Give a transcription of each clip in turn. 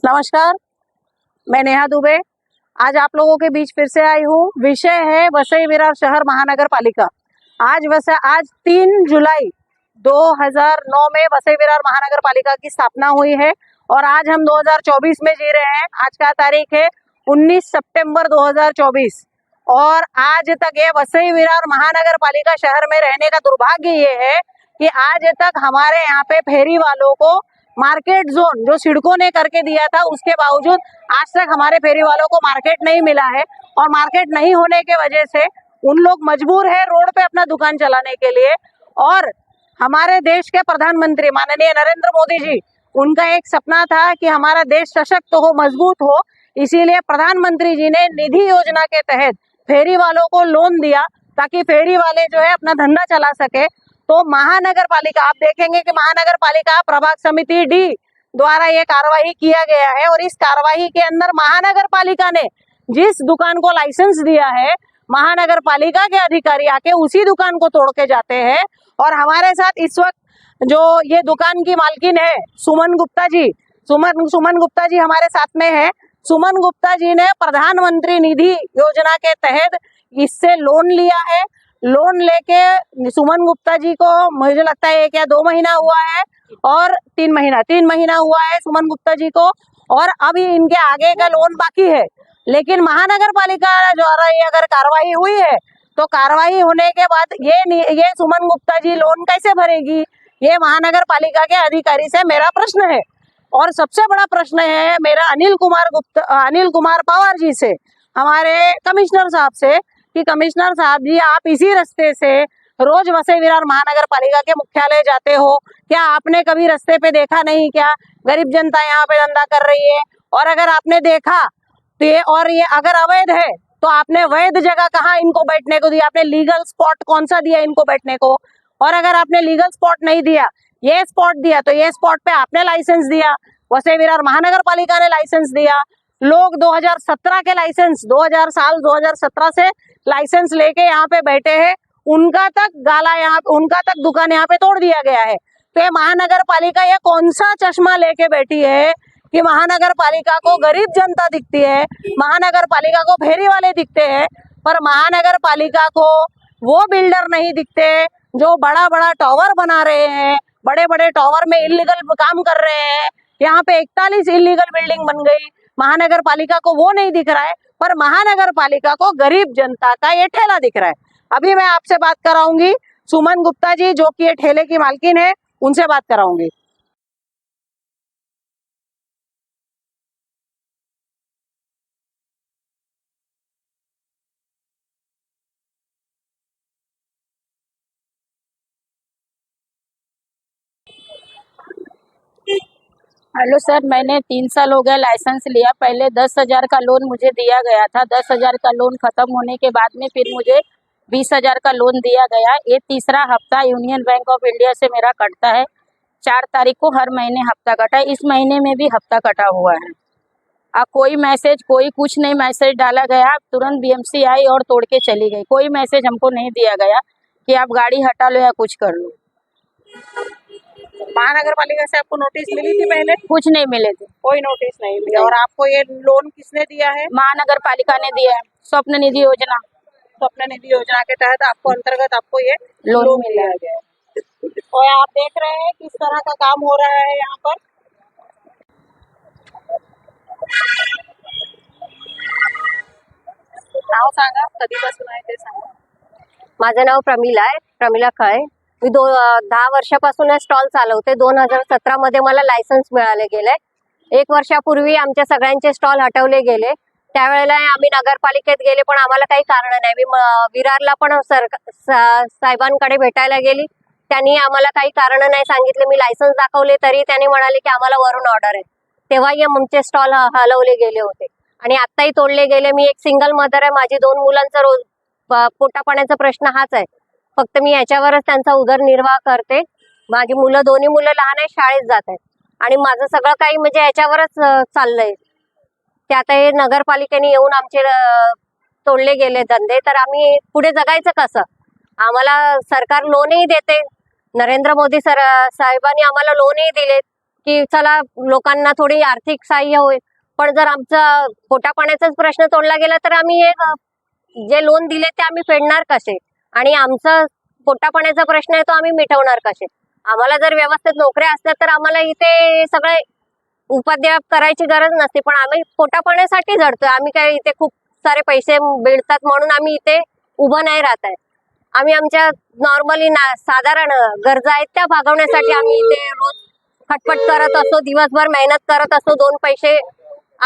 नमस्कार, मैं नेहा दुबे। आज आप लोगों के बीच फिर से आई हूँ। विषय है वसई विरार शहर महानगर पालिका। आज 3 जुलाई 2009 में वसई विरार महानगर पालिका की स्थापना हुई है और आज हम 2024 में जी रहे हैं। आज का तारीख है 19 सितंबर 2024 और आज तक ये वसई विरार महानगर पालिका शहर में रहने का दुर्भाग्य ये है कि आज तक हमारे यहाँ पे फेरी वालों को मार्केट जोन जो सिडको ने करके दिया था, उसके बावजूद आज तक हमारे फेरी वालों को मार्केट नहीं मिला है और मार्केट नहीं होने के वजह से उन लोग मजबूर है रोड पे अपना दुकान चलाने के लिए। और हमारे देश के प्रधानमंत्री माननीय नरेंद्र मोदी जी, उनका एक सपना था कि हमारा देश सशक्त हो, मजबूत हो, इसीलिए प्रधानमंत्री जी ने निधि योजना के तहत फेरी वालों को लोन दिया ताकि फेरी वाले जो है अपना धंधा चला सके। तो महानगर पालिका, आप देखेंगे कि महानगर पालिका प्रभाग समिति डी द्वारा ये कार्रवाई किया गया है और इस कार्रवाई के अंदर महानगर पालिका ने जिस दुकान को लाइसेंस दिया है, महानगर पालिका के अधिकारी आके उसी दुकान को तोड़ के जाते हैं। और हमारे साथ इस वक्त जो ये दुकान की मालकिन है सुमन गुप्ता जी, सुमन गुप्ता जी हमारे साथ में है। सुमन गुप्ता जी ने प्रधानमंत्री निधि योजना के तहत इससे लोन लिया है। लोन लेके सुमन गुप्ता जी को मुझे लगता है 1 या 2 महीना हुआ है और 3 महीना हुआ है सुमन गुप्ता जी को, और अभी इनके आगे का लोन बाकी है। लेकिन महानगर पालिका द्वारा ये अगर कार्रवाई हुई है तो कार्रवाई होने के बाद ये सुमन गुप्ता जी लोन कैसे भरेगी, ये महानगर पालिका के अधिकारी से मेरा प्रश्न है। और सबसे बड़ा प्रश्न है मेरा अनिल कुमार पवार जी से, हमारे कमिश्नर साहब से, कि कमिश्नर साहब जी आप इसी रास्ते से रोज वसई विरार महानगर पालिका के मुख्यालय जाते हो, क्या आपने कभी रास्ते पे देखा नहीं क्या गरीब जनता यहाँ पे धंधा कर रही है? और अगर आपने देखा तो ये अगर अवैध है तो आपने वैध जगह कहाँ इनको बैठने को दिया? आपने लीगल स्पॉट कौन सा दिया इनको बैठने को? और अगर आपने लीगल स्पॉट नहीं दिया, ये स्पॉट दिया, तो ये स्पॉट पे आपने लाइसेंस दिया, वसई विरार महानगर पालिका ने लाइसेंस दिया। लोग 2017 के लाइसेंस 2017 से लाइसेंस लेके यहाँ पे बैठे हैं, उनका तक दुकान यहाँ पे तोड़ दिया गया है। तो ये महानगर पालिका ये कौन सा चश्मा लेके बैठी है कि महानगर पालिका को गरीब जनता दिखती है, महानगर पालिका को फेरी वाले दिखते हैं, पर महानगर पालिका को वो बिल्डर नहीं दिखते जो बड़ा बड़ा टावर बना रहे हैं, बड़े बड़े टावर में इलीगल काम कर रहे हैं। यहाँ पे 41 इलीगल बिल्डिंग बन गई, महानगर पालिका को वो नहीं दिख रहा है, पर महानगर पालिका को गरीब जनता का ये ठेला दिख रहा है। अभी मैं आपसे बात कराऊंगी सुमन गुप्ता जी जो कि ये ठेले की मालकिन है, उनसे बात कराऊंगी। हेलो सर, मैंने 3 साल हो गया लाइसेंस लिया। पहले 10,000 का लोन मुझे दिया गया था। 10,000 का लोन खत्म होने के बाद में फिर मुझे 20,000 का लोन दिया गया। ये तीसरा हफ्ता यूनियन बैंक ऑफ इंडिया से मेरा कटता है। 4 तारीख को हर महीने हफ्ता कटा है, इस महीने में भी हफ्ता कटा हुआ है। कोई मैसेज, कोई कुछ नहीं मैसेज डाला गया। तुरंत बीएमसी आई और तोड़ के चली गई। कोई मैसेज हमको नहीं दिया गया कि आप गाड़ी हटा लो या कुछ कर लो। महानगर पालिका से आपको नोटिस मिली थी पहले? कुछ नहीं मिले थे, कोई नोटिस नहीं मिला। और आपको ये लोन किसने दिया है? महानगर पालिका ने दिया है, स्वप्न निधि योजना। स्वप्न निधि योजना के तहत आपको ये लोन मिला गया है। और आप देख रहे हैं किस तरह का काम हो रहा है यहाँ पर। नाव सांगा, कधीपासून आहे ते सांगा। माझं नाव प्रमिला खळे। मी 10 वर्षापासून स्टॉल चालवते। 2017 मध्ये मला लायसन्स मिळाले गेले। 1 वर्षापूर्वी आमच्या सगळ्यांचे स्टॉल हटवले गेले। त्यावेळेला आम्ही नगरपालिकेत गेले पण आम्हाला काही कारण नाही। मी विरारला पण साहेबांकडे भेटायला गेली, त्यांनी आम्हाला काही कारण नाही सांगितले। मी लायसन्स दाखवले तरी त्यांनी म्हणाले की आम्हाला वरून ऑर्डर आहे। तेव्हाही आमचे स्टॉल हलवले गेले होते आणि आत्ताही तोडले गेले। मी एक सिंगल मदर आहे, माझी 2 मुलांचा रोज पोटापाण्याचा प्रश्न हाच आहे। फक्त मी याच्यावरच त्यांचा उदरनिर्वाह करते। माझी दोन्ही मुलं लहान आहेत, शाळेत जात आहेत आणि माझं सगळं काही म्हणजे याच्यावरच चाललंय। ते आता हे नगरपालिकेने येऊन आमचे तोडले गेले धंदे, तर आम्ही पुढे जगायचं कसं? आम्हाला सरकार लोनही देते, नरेंद्र मोदी साहेबांनी आम्हाला लोनही दिले, की चला लोकांना थोडी आर्थिक सहाय्य होईल. पण जर आमचा पोटापाण्याचाच प्रश्न तोडला गेला तर आम्ही हे जे लोन दिले ते आम्ही फेडणार कसे आणि आमचा पोटापाण्याचा प्रश्न आहे तो आम्ही मिटवणार कसे. आम्हाला जर व्यवस्थित नोकऱ्या असल्या तर आम्हाला इथे सगळे उपाध्याय करायची गरज नसते, पण आम्ही पोटापाण्यासाठी झडतोय. आम्ही काय इथे खूप सारे पैसे मिळतात म्हणून आम्ही इथे उभं नाही राहत आहे. आम्ही आमच्या नॉर्मली साधारण गरजा आहेत त्या भागवण्यासाठी आम्ही इथे रोज खटपट करत असतो, दिवसभर मेहनत करत असतो. 2 पैसे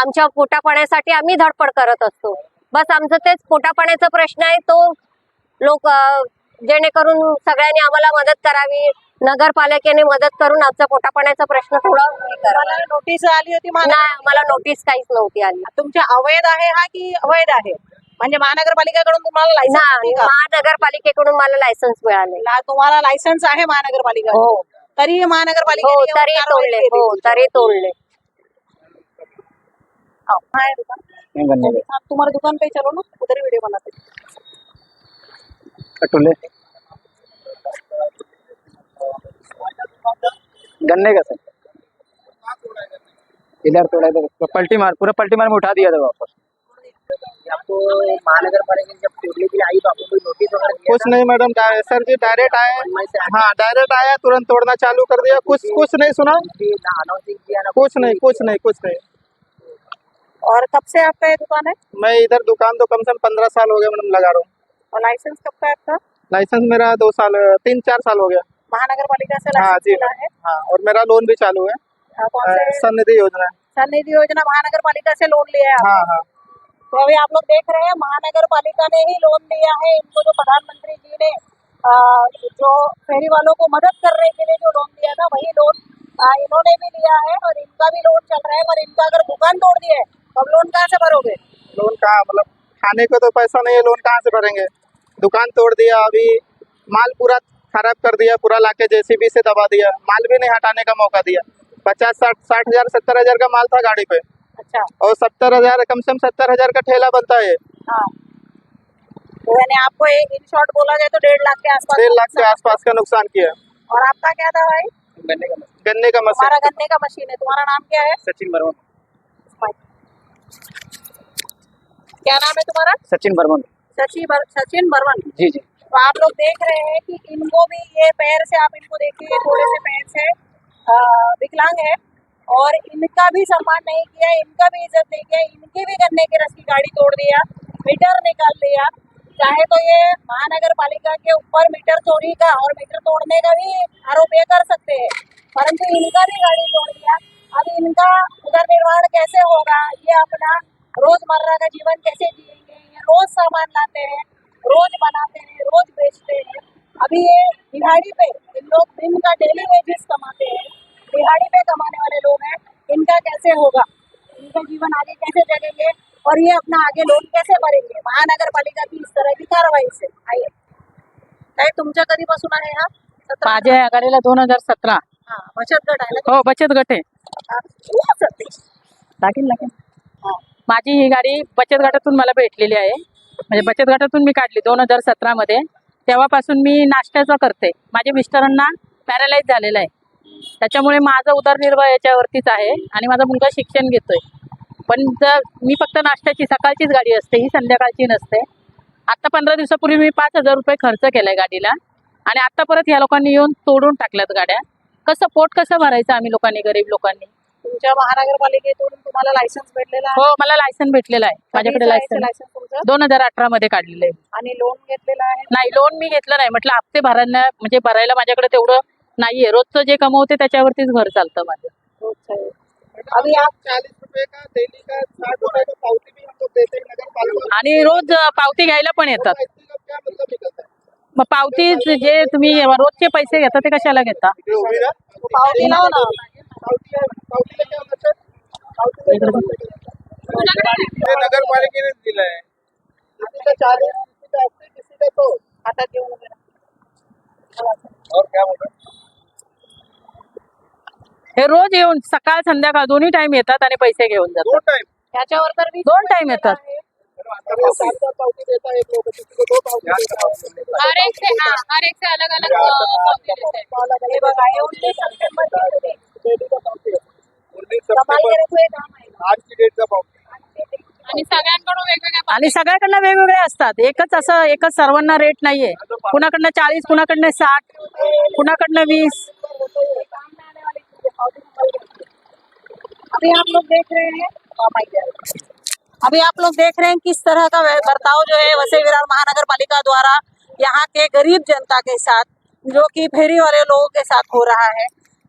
आमच्या पोटापाण्यासाठी आम्ही धडपड करत असतो. बस आमचं तेच पोटापाण्याचा प्रश्न आहे तो लोक जेणेकरून सगळ्यांनी आम्हाला मदत करावी, नगरपालिकेने मदत करून आमचा पोटापाण्याचा प्रश्न थोडा हे करावा. तुम्हाला नोटीस आली होती नाही, आम्हाला नोटीस काहीच नव्हती आली. तुमच्या अवैध आहे हा की अवैध आहे? म्हणजे महानगरपालिकेकडून तुम्हाला लायसन्स नाही, महानगरपालिकेकडून मला लायसन्स मिळाले. तुम्हाला लायसन्स आहे महानगरपालिका? हो. तरी महानगरपालिका हो, तरी तोडले. हो, तरी तोडले. तुम्हारे दुकान पे चलो ना, उधर ही वीडियो बनाते. गन्ने का सर इधर थोड़ा इधर पलटी मार में उठा दिया था वापस। आपको महानगर पालिका ने जब तोड़ने के लिए आई तो आपको कोई नोटिस वगैरह दिया कुछ नहीं मैडम, सर जी डायरेक्ट आए, हाँ डायरेक्ट आया, तुरंत तोड़ना चालू कर दिया। कुछ नहीं सुना, अनाउंसिंग किया ना? कुछ नहीं। और कब से आपका ये दुकान है? मैं इधर दुकान तो कम से कम 15 साल हो गया मैडम लगा रहा हूँ। और लाइसेंस कब का है आपका? लाइसेंस मेरा 3-4 साल हो गया। महानगरपालिका से हाँ लाइसेंस जी, मिला है? हाँ, और मेरा लोन भी चालू है, कौन से? सन्निधि योजना। सन्निधि योजना महानगरपालिका से लोन लिया है आपने? हाँ हाँ, तो अभी आप लोग देख रहे हैं महानगरपालिका ने ही लोन लिया है इनको, जो प्रधानमंत्री जी ने जो फेरी वालों को मदद करने के लिए जो लोन दिया था वही लोन इन्होंने भी लिया है और इनका भी लोन चल रहा है। पर इनका अगर दुकान तोड़ दिया है तो अब लोन कहाँ से भरोगे? लोन कहाँ, मतलब खाने को तो पैसा नहीं है, लोन कहाँ से भरेंगे? दुकान तोड़ दिया, अभी माल पूरा खराब कर दिया, पूरा लाके जेसीबी से दबा दिया, माल भी नहीं हटाने का मौका दिया। 50-60 हजार 70 हजार का माल था गाड़ी पे, अच्छा, और 70 हजार, कम से कम 70 हजार का ठेला बनता है। हाँ, तो यानी आपको एक इन शॉर्ट बोला जाए तो 1.5 लाख के आसपास 1.5 लाख के आसपास का नुकसान किया। और आपका क्या था भाई? गन्ने का मशीन। हमारा गन्ने का मशीन है। तुम्हारा नाम क्या है? सचिन बर्मन। क्या नाम है तुम्हारा? सचिन बर्मन। सचिन बर्मन। जी जी। तो आप लोग देख रहे हैं कि इनको भी ये पैर से, आप इनको देखिए, थोड़े से पैर से विकलांग है और इनका भी सम्मान नहीं किया, इनका भी इज्जत नहीं किया, इनकी भी गन्ने के रस की गाड़ी तोड़ दिया, मीटर निकाल दिया। चाहे तो ये महानगर पालिका के ऊपर मीटर चोरी का और मीटर तोड़ने का भी आरोप ये कर सकते हैं, परंतु इनका भी गाड़ी तोड़ दिया। अब इनका उधर निर्माण कैसे होगा? ये अपना रोजमर्रा का जीवन कैसे जिएंगे? ये रोज सामान लाते हैं, रोज बनाते हैं, रोज बेचते हैं। अभी ये दिहाड़ी पे इन लोग दिन का डेली वेजेस कमाते हैं, दिहाड़ी पे कमाने वाले लोग हैं, इनका कैसे होगा? इनका जीवन आगे कैसे चलेंगे और ये अपना आगे लोन कैसे भरेंगे महानगर पालिका की इस तरह की कारवाई से? आइए, काय तुमच्या कधीपासून आहे हा? 17? माझ्या आघाडीला 2017. हा, बचत गट आहे ना? हो, बचत गट आहे. लागेल. माझी ही गाडी बचत गटातून मला भेटलेली आहे, म्हणजे बचत गटातून मी काढली 2017 मध्ये. तेव्हापासून मी नाश्त्याचं करते. माझ्या मिस्टरांना पॅरालाइज झालेला आहे, त्याच्यामुळे माझा उदरनिर्वाह याच्यावरतीच आहे आणि माझा मुलगा शिक्षण घेतोय. पण जर मी फक्त नाश्त्याची सकाळचीच गाडी असते, ही संध्याकाळची नसते. आता 15 दिवसापूर्वी मी 5,000 रुपये खर्च केलाय गाडीला आणि आता परत ह्या लोकांनी येऊन तोडून टाकल्यात गाड्या. कसं पोट कसं भरायचं आम्ही लोकांनी, गरीब लोकांनी? तुमच्या महानगरपालिकेतून तुम्हाला लायसन्स भेटलेला आहे? हो, मला लायसन भेटलेलं आहे. माझ्याकडे लायसन तुमचं 2018 मध्ये काढलेलं आहे. आणि लोन घेतलेला आहे? नाही, लोन मी घेतलं नाही. म्हटलं हप्ते भरायला, म्हणजे भरायला माझ्याकडे तेवढं नाहीये. रोजचं जे कमवते त्याच्यावरतीच घर चालतं माझं. अभी आप 40 रुपए का डेली का 60 रुपए का पावती भी हम लोग देते हैं नगर पालिका। आणि रोज पावती घ्यायला पण येतात. क्या मतलब निकलता है? मग पावती जे तुम्ही रोजचे पैसे घेता ते कशाला घेता? ये होगी ना? पावती लाओ ना। पावती का क्या मतलब? पावती नगर पालिकेने दिला है, किसी का 40, किसी का 80, किसी का 100। आता घेऊन वगैरे. और क्या बोल रहे? हे रोज येऊन सकाळ संध्याकाळ दोन्ही टाइम येतात आणि पैसे घेऊन दो जातात. टाइम त्याच्यावर तर मी 2 टाइम येतात. पावती देता है, एक लोग किसी को 2 पावती देता है। हर एक से अलग अलग पावती देते हैं. हे बघा, 29 सप्टेंबर डेली का भाव पे 19 कमाल सप्टेंबर केलं तू हे काम आहे. आज की डेट का भाव आणि सगळ्यांकडून वेगवेगळ्या आणि सगळ्याकडनं वेगवेगळे असतात. एकच सर्वांना रेट नाहीये. कुणाकडनं 40, कुणाकडनं 60, कुणाकडनं 20. अभी आप लोग देख रहे हैं अभी आप लोग देख रहे हैं किस तरह का बर्ताव जो है वसई विरार महानगर पालिका द्वारा यहाँ के गरीब जनता के साथ, जो कि फेरी वाले लोगों के साथ हो रहा है।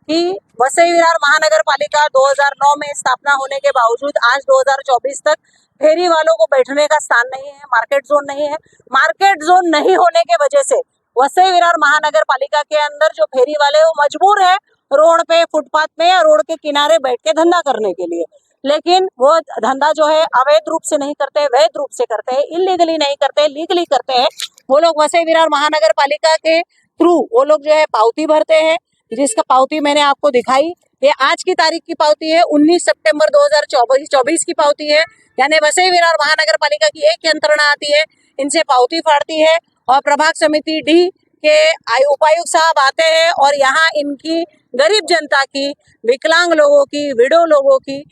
कि वसई विरार महानगर पालिका 2009 में स्थापना होने के बावजूद आज 2024 तक फेरी वालों को बैठने का स्थान नहीं है, मार्केट जोन नहीं है। मार्केट जोन नहीं होने के वजह से वसई विरार महानगर पालिका के अंदर जो फेरी वाले वो मजबूर है रोड पे, फुटपाथ पे या रोड के किनारे बैठ के धंधा करने के लिए। लेकिन वो धंधा जो है अवैध रूप से नहीं करते, वैध रूप से करते हैं, इलीगली नहीं करते, लीगली करते हैं। वो लोग वसई विरार महानगर पालिका के थ्रू वो लोग जो है पावती भरते हैं, जिसका पावती मैंने आपको दिखाई। ये आज की तारीख की पावती है, 19 सितंबर 2024 की पावती है। यानी वसई विरार महानगर पालिका की एक यंत्रणा आती है, इनसे पावती फाड़ती है और प्रभाग समिति डी के उपायुक्त साहब आते हैं और यहाँ इनकी गरीब जनता की, विकलांग लोगों की, विडो लोगों की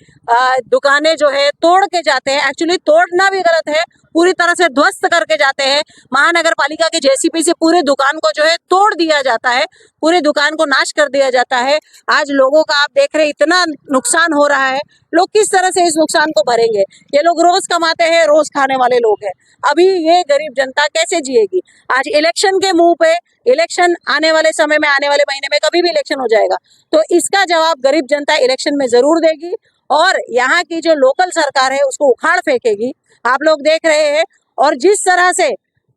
दुकानें जो है तोड़ के जाते हैं। एक्चुअली तोड़ना भी गलत है, पूरी तरह से ध्वस्त करके जाते हैं। महानगर पालिका के जेसीबी से पूरे दुकान को जो है तोड़ दिया जाता है, पूरे दुकान को नाश कर दिया जाता है। आज लोगों का आप देख रहे हैं इतना नुकसान हो रहा है, लोग किस तरह से इस नुकसान को भरेंगे? ये लोग रोज कमाते हैं, रोज खाने वाले लोग हैं। अभी ये गरीब जनता कैसे जिएगी? आज इलेक्शन के मुंह पे, इलेक्शन आने वाले समय में, आने वाले महीने में कभी भी इलेक्शन हो जाएगा, तो इसका जवाब गरीब जनता इलेक्शन में जरूर देगी और यहाँ की जो लोकल सरकार है उसको उखाड़ फेंकेगी। आप लोग देख रहे हैं। और जिस तरह से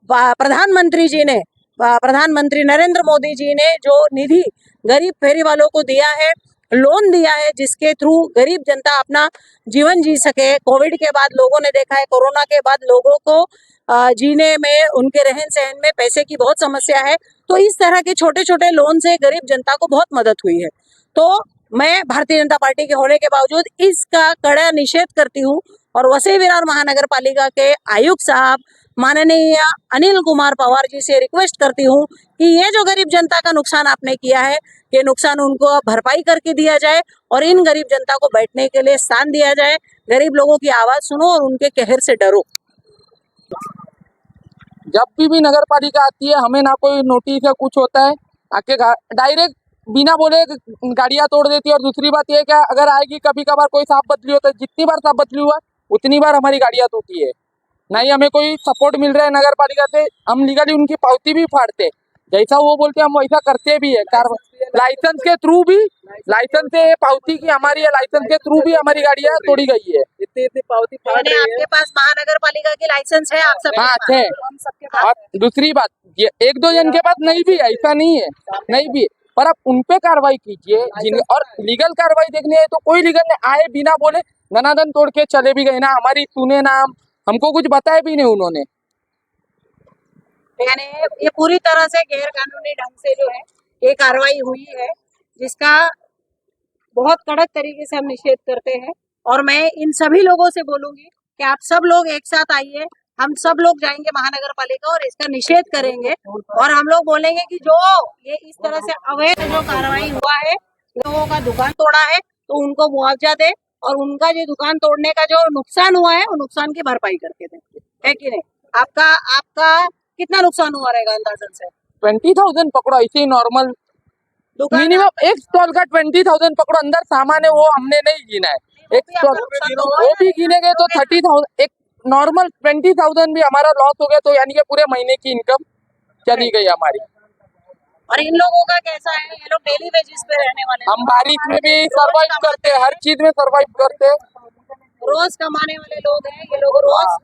प्रधानमंत्री नरेंद्र मोदी जी ने जो निधि गरीब फेरी वालों को दिया है, लोन दिया है, जिसके थ्रू गरीब जनता अपना जीवन जी सके। कोविड के बाद लोगों ने देखा है, कोरोना के बाद लोगों को जीने में, उनके रहन सहन में पैसे की बहुत समस्या है। तो इस तरह के छोटे छोटे लोन से गरीब जनता को बहुत मदद हुई है। तो मैं भारतीय जनता पार्टी के होने के बावजूद इसका कड़ा निषेध करती हूँ और वसई विरार महानगर पालिका के आयुक्त साहब माननीय अनिल कुमार पवार जी से रिक्वेस्ट करती हूँ कि ये जो गरीब जनता का नुकसान आपने किया है, ये नुकसान उनको भरपाई करके दिया जाए और इन गरीब जनता को बैठने के लिए स्थान दिया जाए। गरीब लोगों की आवाज सुनो और उनके कहर से डरो। जब भी नगर पालिका आती है हमें ना कोई नोटिस या कुछ होता है, आके डायरेक्ट बिना बोले गाड़ियां तोड़ देती है। और दूसरी बात यह है कि अगर आएगी कभी कभार कोई साफ बदली होता है, जितनी बार साफ बदली हुआ उतनी बार हमारी गाड़ियां टूटी है। ना ही हमें कोई सपोर्ट मिल रहा है नगर पालिका से, हम लीगली उनकी पावती भी फाड़ते, जैसा वो बोलते हम वैसा करते भी है। लाइसेंस के थ्रू भी, लाइसेंस से पावती की हमारी है, लाइसेंस के थ्रू भी हमारी गाड़ियां तोड़ी गई है। इतनी पावती फाड़ यानी रही है। आपके पास महानगर पालिका की लाइसेंस है? आप सब हाँ है। और दूसरी बात, ये एक दो जन के पास नहीं भी, ऐसा नहीं है, नहीं भी, पर आप उनपे कार्रवाई कीजिए। और लीगल कार्रवाई देखनी है तो कोई लीगल ने आए बिना बोले धनाधन तोड़ के चले भी गए ना, हमारी सुने ना, हमको कुछ बताया भी नहीं उन्होंने। यानी ये पूरी तरह से गैर कानूनी ढंग से जो है ये कार्रवाई हुई है, जिसका बहुत कड़क तरीके से हम निषेध करते हैं। और मैं इन सभी लोगों से बोलूंगी कि आप सब लोग एक साथ आइए, हम सब लोग जाएंगे महानगर पालिका और इसका निषेध करेंगे। और हम लोग बोलेंगे कि जो ये इस तरह से अवैध जो कार्रवाई हुआ है, लोगों का दुकान तोड़ा है तो उनको मुआवजा दे और उनका जो दुकान तोड़ने का जो नुकसान हुआ है वो नुकसान की भरपाई करके दे, है कि नहीं? आपका कितना नुकसान हुआ रहेगा अंदाजन से? 20,000 पकड़ो, ऐसे ही नॉर्मल दुकान मिनिमम एक स्टॉल का 20,000 पकड़ो, अंदर सामान है वो हमने नहीं गिना है। एक स्टॉल वो भी गिने गए तो 30,000, एक नॉर्मल 20,000 भी हमारा लॉस हो गया, तो यानी कि पूरे महीने की इनकम चली गई हमारी। और इन लोगों का कैसा है? ये लोग डेली वेजेस पे रहने वाले हैं। हम बारिश में भी सरवाइव करते हैं, हर चीज में सरवाइव करते हैं। रोज कमाने वाले लोग हैं ये लोग,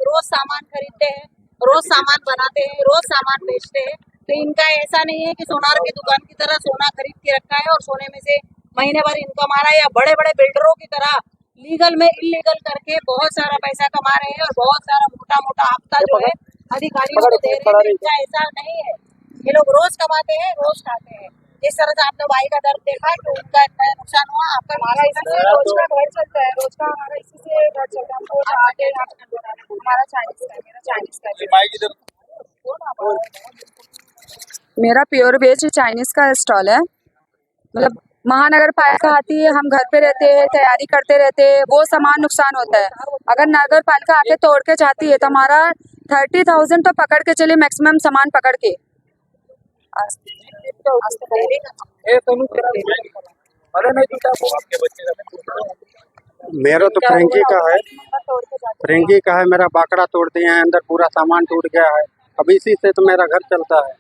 रोज सामान खरीदते हैं, रोज सामान बनाते हैं, रोज सामान बेचते हैं। तो इनका ऐसा नहीं है कि सोनार की दुकान की तरह सोना खरीद के रखा है और सोने में से महीने भर इनकम आ रहा है, या बड़े बड़े बिल्डरों की तरह लीगल में इलीगल करके बहुत सारा पैसा कमा रहे हैं और बहुत सारा मोटा मोटा हफ्ता जो है अधिकारियों को दे रहे हैं। इनका ऐसा नहीं है, ये लोग रोज कमाते हैं, रोज खाते हैं। जिस तरह से आपने भाई का दर्द देखा कि उनका इतना नुकसान हुआ, आपका हमारा इससे रोज का घर चलता है, रोज का हमारा इसी से घर चलता है। हम रोज आके हमारा चाइनीज का, मेरा चाइनीज का, मेरा प्योर वेज चाइनीज का स्टॉल है। मतलब महानगर पालिका आती है, हम घर पे रहते हैं, तैयारी करते रहते हैं, वो सामान नुकसान होता है। अगर नगर पालिका आके तोड़ के जाती है तो हमारा 30,000 तो पकड़ के चलिए, मैक्सिमम सामान पकड़ के। मेरा तो फ्रेंकी का है, मेरा बाकड़ा तोड़ दिए हैं, अंदर पूरा सामान टूट गया है। अब इसी से तो मेरा घर चलता है,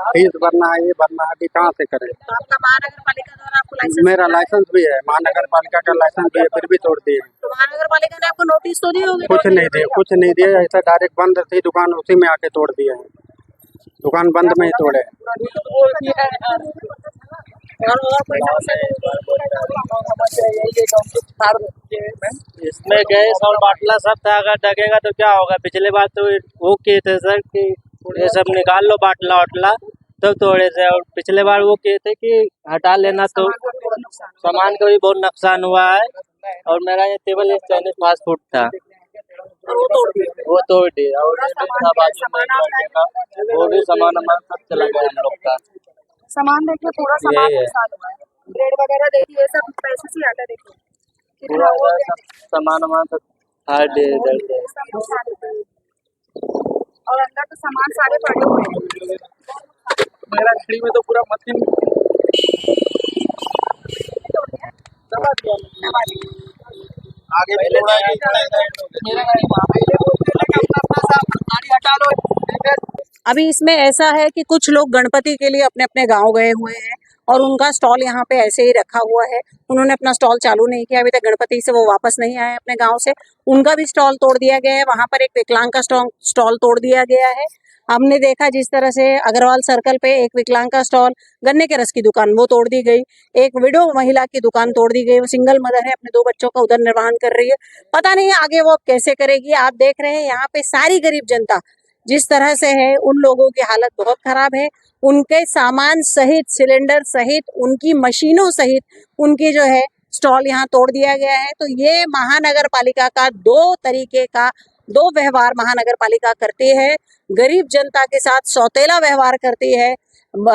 फीस भरना है, ये भरना है, अभी कहाँ से करें। तो आपका महानगर पालिका द्वारा आपको लाइसेंस मेरा लाइसेंस भी है, महानगर पालिका का लाइसेंस भी है, फिर भी तोड़ दिए। तो महानगर पालिका ने आपको नोटिस तो दी होगी? कुछ नहीं दिए, ऐसा डायरेक्ट बंद थी दुकान, उसी में आके तोड़ दिए हैं। दुकान बंद में ही तोड़े। इसमें गैस और बाटला सब था, अगर डगेगा तो क्या होगा। पिछले बार तो वो किए थे सर कि ये सब निकाल लो बाटला वाटला, तब तोड़े थे। और पिछले बार वो किए थे कि हटा लेना, तो सामान का भी बहुत नुकसान हुआ है। और मेरा ये टेबल चाइनीज फास्ट फूड था, वो तोड़ दिया। और ये भी था बाजू में एक लड़के का, वो भी सामान सब चला गया हम लोग का। सामान देखिए, पूरा सामान नुकसान हुआ है। ब्रेड वगैरह देखिए, सब पैसे से आटा देखिए पूरा इधर सब सामान सब हार्ड इधर से। और अंदर तो सामान सारे पड़े हुए हैं। मेरा गाड़ी में तो पूरा मशीन आगे भी थोड़ा मेरा गाड़ी वहाँ गाड़ी हटा लो। अभी इसमें ऐसा है कि कुछ लोग गणपति के लिए अपने अपने गांव गए हुए हैं और उनका स्टॉल यहाँ पे ऐसे ही रखा हुआ है। उन्होंने अपना स्टॉल चालू नहीं किया अभी तक, गणपति से वो वापस नहीं आए अपने गांव से। उनका भी स्टॉल तोड़ दिया गया है। वहां पर एक विकलांग का स्टॉल तोड़ दिया गया है। हमने देखा जिस तरह से अग्रवाल सर्कल पे एक विकलांग का स्टॉल, गन्ने के रस की दुकान, वो तोड़ दी गई। एक विडो महिला की दुकान तोड़ दी गई। वो सिंगल मदर है, अपने 2 बच्चों का उधर निर्वहन कर रही है। पता नहीं आगे वो कैसे करेगी। आप देख रहे हैं यहाँ पे सारी गरीब जनता जिस तरह से है, उन लोगों की हालत बहुत खराब है। उनके सामान सहित, सिलेंडर सहित, उनकी मशीनों सहित उनकी जो है स्टॉल यहाँ तोड़ दिया गया है। तो ये महानगर पालिका का 2 तरीके का 2 व्यवहार महानगर पालिका करती है। गरीब जनता के साथ सौतेला व्यवहार करती है।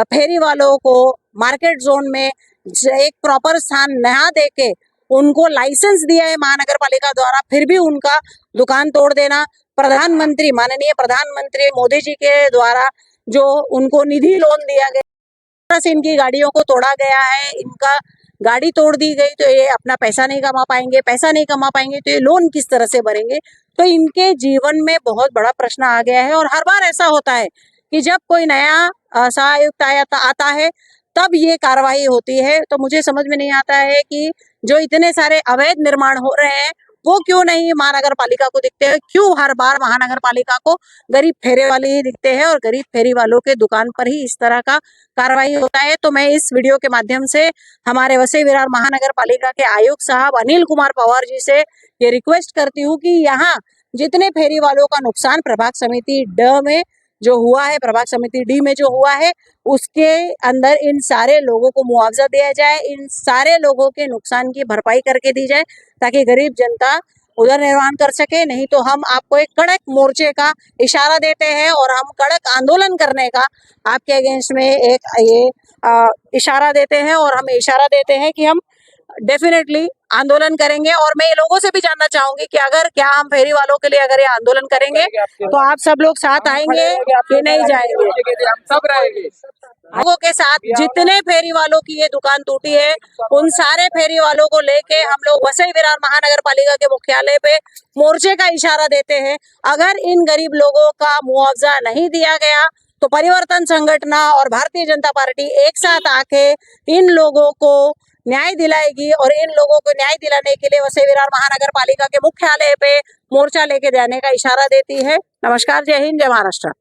फेरी वालों को मार्केट जोन में एक प्रॉपर स्थान न देके उनको लाइसेंस दिया है महानगर पालिका द्वारा, फिर भी उनका दुकान तोड़ देना। प्रधानमंत्री, माननीय प्रधानमंत्री मोदी जी के द्वारा जो उनको निधि लोन दिया गया, से इनकी गाड़ियों को तोड़ा गया है। इनका गाड़ी तोड़ दी गई तो ये अपना पैसा नहीं कमा पाएंगे, पैसा नहीं कमा पाएंगे तो ये लोन किस तरह से भरेंगे। तो इनके जीवन में बहुत बड़ा प्रश्न आ गया है। और हर बार ऐसा होता है कि जब कोई नया सहायुक्त आता है तब ये कार्रवाई होती है। तो मुझे समझ में नहीं आता है कि जो इतने सारे अवैध निर्माण हो रहे हैं वो क्यों नहीं महानगर पालिका को दिखते हैं। क्यों हर बार महानगर पालिका को गरीब फेरे वाले ही दिखते हैं और गरीब फेरी वालों के दुकान पर ही इस तरह का कार्रवाई होता है। तो मैं इस वीडियो के माध्यम से हमारे वसई विरार महानगर पालिका के आयुक्त साहब अनिल कुमार पवार जी से ये रिक्वेस्ट करती हूँ कि यहाँ जितने फेरी वालों का नुकसान प्रभाग समिति ड में जो हुआ है, प्रभाग समिति डी में जो हुआ है, उसके अंदर इन सारे लोगों को मुआवजा दिया जाए, इन सारे लोगों के नुकसान की भरपाई करके दी जाए ताकि गरीब जनता उधर निर्वहन कर सके। नहीं तो हम आपको एक कड़क मोर्चे का इशारा देते हैं और हम कड़क आंदोलन करने का आपके अगेंस्ट में एक ये इशारा देते हैं। और हम इशारा देते हैं कि हम डेफिनेटली आंदोलन करेंगे। और मैं ये लोगों से भी जानना चाहूंगी कि अगर क्या हम फेरी वालों के लिए अगर ये आंदोलन करेंगे तो आप सब लोग साथ आएंगे कि नहीं जाएंगे? हम सब रहेंगे लोगों के साथ। जितने फेरी वालों की ये दुकान टूटी है उन सारे फेरी वालों को लेके हम लोग वसई विरार महानगर पालिका के मुख्यालय पे मोर्चे का इशारा देते हैं। अगर इन गरीब लोगों का मुआवजा नहीं दिया गया तो परिवर्तन संगठन और भारतीय जनता पार्टी एक साथ आके इन लोगों को न्याय दिलाएगी। और इन लोगों को न्याय दिलाने के लिए वसई विरार महानगर पालिका के मुख्यालय पे मोर्चा लेके जाने का इशारा देती है। नमस्कार, जय हिंद, जय महाराष्ट्र।